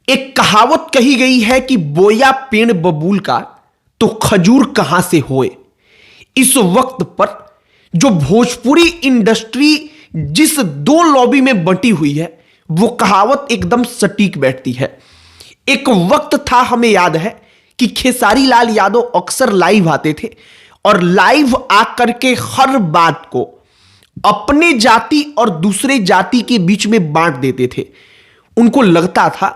एक कहावत कही गई है कि बोया पेड़ बबूल का तो खजूर कहां से होए। इस वक्त पर जो भोजपुरी इंडस्ट्री जिस दो लॉबी में बंटी हुई है वो कहावत एकदम सटीक बैठती है। एक वक्त था, हमें याद है कि खेसारी लाल यादव अक्सर लाइव आते थे और लाइव आकर के हर बात को अपने जाति और दूसरे जाति के बीच में बांट देते थे। उनको लगता था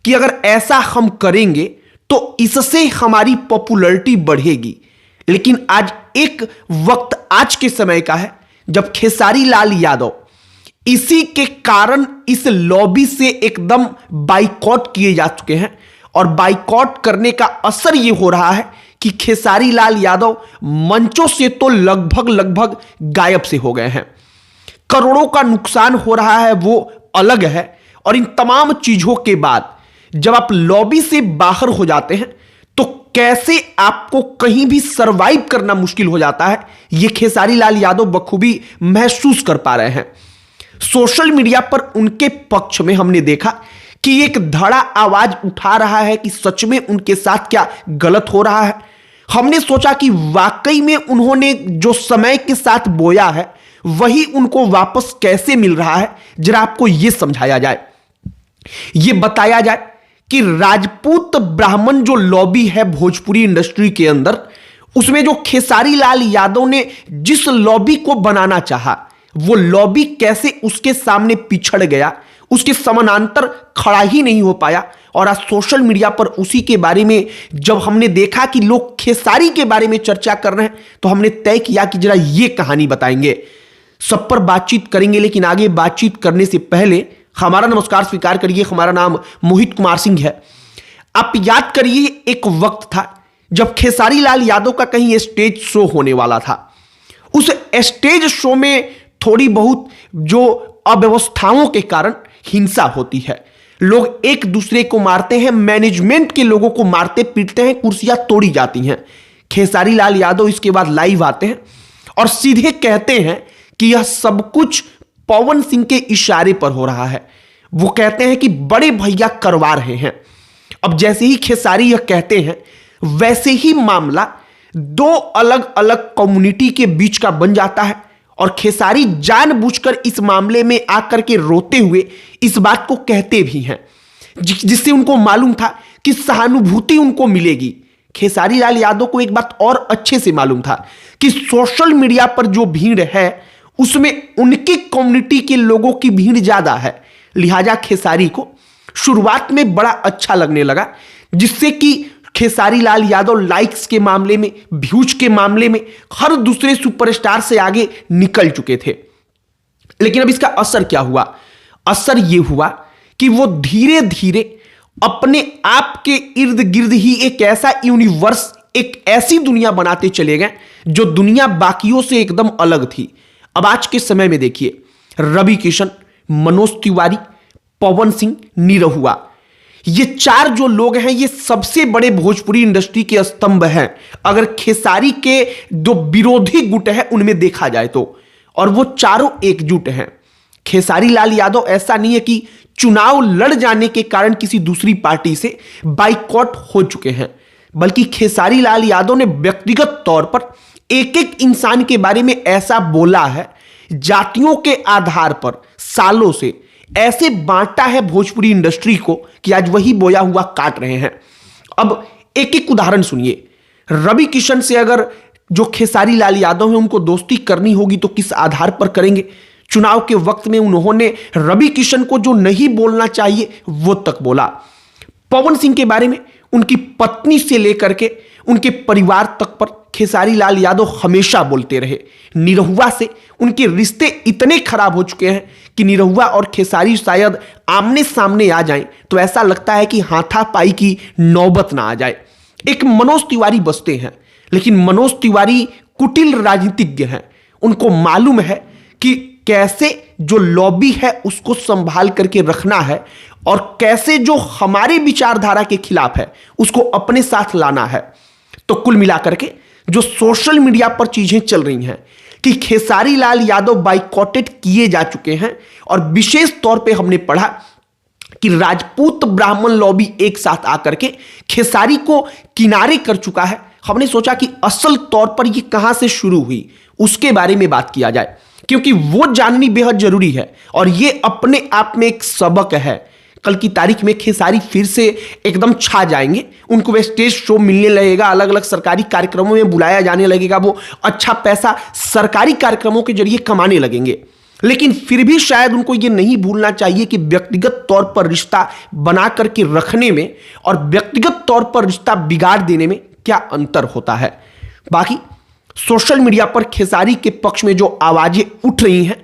कि अगर ऐसा हम करेंगे तो इससे हमारी पॉपुलैरिटी बढ़ेगी। लेकिन आज एक वक्त आज के समय का है जब खेसारी लाल यादव इसी के कारण इस लॉबी से एकदम बाइकॉट किए जा चुके हैं और बाइकॉट करने का असर यह हो रहा है कि खेसारी लाल यादव मंचों से तो लगभग गायब से हो गए हैं। करोड़ों का नुकसान हो रहा है वो अलग है, और इन तमाम चीजों के बाद जब आप लॉबी से बाहर हो जाते हैं तो कैसे आपको कहीं भी सरवाइव करना मुश्किल हो जाता है, यह खेसारी लाल यादव बखूबी महसूस कर पा रहे हैं। सोशल मीडिया पर उनके पक्ष में हमने देखा कि एक धड़ा आवाज उठा रहा है कि सच में उनके साथ क्या गलत हो रहा है। हमने सोचा कि वाकई में उन्होंने जो समय के साथ बोया है वही उनको वापस कैसे मिल रहा है। जरा आपको यह समझाया जाए, यह बताया जाए कि राजपूत ब्राह्मण जो लॉबी है भोजपुरी इंडस्ट्री के अंदर, उसमें जो खेसारी लाल यादव ने जिस लॉबी को बनाना चाहा वो लॉबी कैसे उसके सामने पिछड़ गया, उसके समानांतर खड़ा ही नहीं हो पाया। और आज सोशल मीडिया पर उसी के बारे में जब हमने देखा कि लोग खेसारी के बारे में चर्चा कर रहे हैं तो हमने तय किया कि जरा ये कहानी बताएंगे, सब पर बातचीत करेंगे। लेकिन आगे बातचीत करने से पहले हमारा नमस्कार स्वीकार करिए। हमारा नाम मोहित कुमार सिंह है। आप याद करिए, एक वक्त था जब खेसारी लाल यादव का कहीं स्टेज शो होने वाला था। उस स्टेज शो में थोड़ी बहुत जो अव्यवस्थाओं के कारण हिंसा होती है, लोग एक दूसरे को मारते हैं, मैनेजमेंट के लोगों को मारते पीटते हैं, कुर्सियां तोड़ी जाती हैं। खेसारी लाल यादव इसके बाद लाइव आते हैं और सीधे कहते हैं कि यह सब कुछ पवन सिंह के इशारे पर हो रहा है। वो कहते हैं कि बड़े भैया करवा रहे हैं। अब जैसे ही खेसारी यह कहते हैं वैसे ही मामला दो अलग अलग कम्युनिटी के बीच का बन जाता है और खेसारी जानबूझकर इस मामले में आकर के रोते हुए इस बात को कहते भी हैं जिससे उनको मालूम था कि सहानुभूति उनको मिलेगी। खेसारी लाल यादव को एक बात और अच्छे से मालूम था कि सोशल मीडिया पर जो भीड़ है उसमें उनकी कम्युनिटी के लोगों की भीड़ ज्यादा है। लिहाजा खेसारी को शुरुआत में बड़ा अच्छा लगने लगा, जिससे कि खेसारी लाल यादव लाइक्स के मामले में, व्यूज के मामले में हर दूसरे सुपरस्टार से आगे निकल चुके थे। लेकिन अब इसका असर क्या हुआ? असर यह हुआ कि वो धीरे धीरे अपने आप के इर्द गिर्द ही एक ऐसा यूनिवर्स, एक ऐसी दुनिया बनाते चले गए जो दुनिया बाकियों से एकदम अलग थी। अब आज के समय में देखिए, रवि किशन, मनोज तिवारी, पवन सिंह, निरहुआ, ये चार जो लोग हैं ये सबसे बड़े भोजपुरी इंडस्ट्री के स्तंभ हैं अगर खेसारी के जो विरोधी गुट है उनमें देखा जाए तो। और वो चारों एकजुट हैं। खेसारी लाल यादव ऐसा नहीं है कि चुनाव लड़ जाने के कारण किसी दूसरी पार्टी से बाइकॉट हो चुके हैं, बल्कि खेसारी लाल यादव ने व्यक्तिगत तौर पर एक एक इंसान के बारे में ऐसा बोला है, जातियों के आधार पर सालों से ऐसे बांटा है भोजपुरी इंडस्ट्री को कि आज वही बोया हुआ काट रहे हैं। अब एक एक उदाहरण सुनिए। रवि किशन से अगर जो खेसारी लाल यादव हैं उनको दोस्ती करनी होगी तो किस आधार पर करेंगे? चुनाव के वक्त में उन्होंने रवि किशन को जो नहीं बोलना चाहिए वो तक बोला। पवन सिंह के बारे में, उनकी पत्नी से लेकर के उनके परिवार तक पर खेसारी लाल यादव हमेशा बोलते रहे। निरहुआ से उनके रिश्ते इतने खराब हो चुके हैं कि निरहुआ और खेसारी शायद आमने सामने आ जाएं तो ऐसा लगता है कि हाथापाई की नौबत ना आ जाए। एक मनोज तिवारी बसते हैं, लेकिन मनोज तिवारी कुटिल राजनीतिज्ञ हैं। उनको मालूम है कि कैसे जो लॉबी है उसको संभाल करके रखना है और कैसे जो हमारे विचारधारा के खिलाफ है उसको अपने साथ लाना है। तो कुल मिलाकर के जो सोशल मीडिया पर चीजें चल रही हैं कि खेसारी लाल यादव बाइकॉटेड किए जा चुके हैं, और विशेष तौर पे हमने पढ़ा कि राजपूत ब्राह्मण लॉबी एक साथ आकर के खेसारी को किनारे कर चुका है, हमने सोचा कि असल तौर पर यह कहां से शुरू हुई उसके बारे में बात किया जाए, क्योंकि वो जाननी बेहद जरूरी है और यह अपने आप में एक सबक है। कल की तारीख में खेसारी फिर से एकदम छा जाएंगे, उनको स्टेज शो मिलने लगेगा, अलग अलग सरकारी कार्यक्रमों में बुलाया जाने लगेगा, वो अच्छा पैसा सरकारी कार्यक्रमों के जरिए कमाने लगेंगे। लेकिन फिर भी शायद उनको ये नहीं भूलना चाहिए कि व्यक्तिगत तौर पर रिश्ता बना करके रखने में और व्यक्तिगत तौर पर रिश्ता बिगाड़ देने में क्या अंतर होता है। बाकी सोशल मीडिया पर खेसारी के पक्ष में जो आवाजें उठ रही हैं,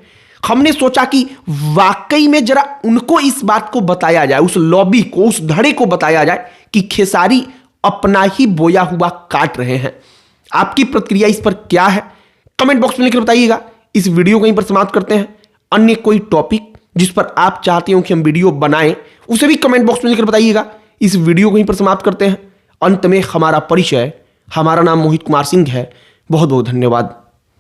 हमने सोचा कि वाकई में जरा उनको इस बात को बताया जाए, उस लॉबी को, उस धड़े को बताया जाए कि खेसारी अपना ही बोया हुआ काट रहे हैं। आपकी प्रतिक्रिया इस पर क्या है, कमेंट बॉक्स में लिखकर बताइएगा। इस वीडियो को यहीं पर समाप्त करते हैं। अन्य कोई टॉपिक जिस पर आप चाहते हो कि हम वीडियो बनाएं, उसे भी कमेंट बॉक्स में लिखकर बताइएगा। इस वीडियो को यहीं पर समाप्त करते हैं। अंत में हमारा परिचय, हमारा नाम मोहित कुमार सिंह है। बहुत बहुत धन्यवाद।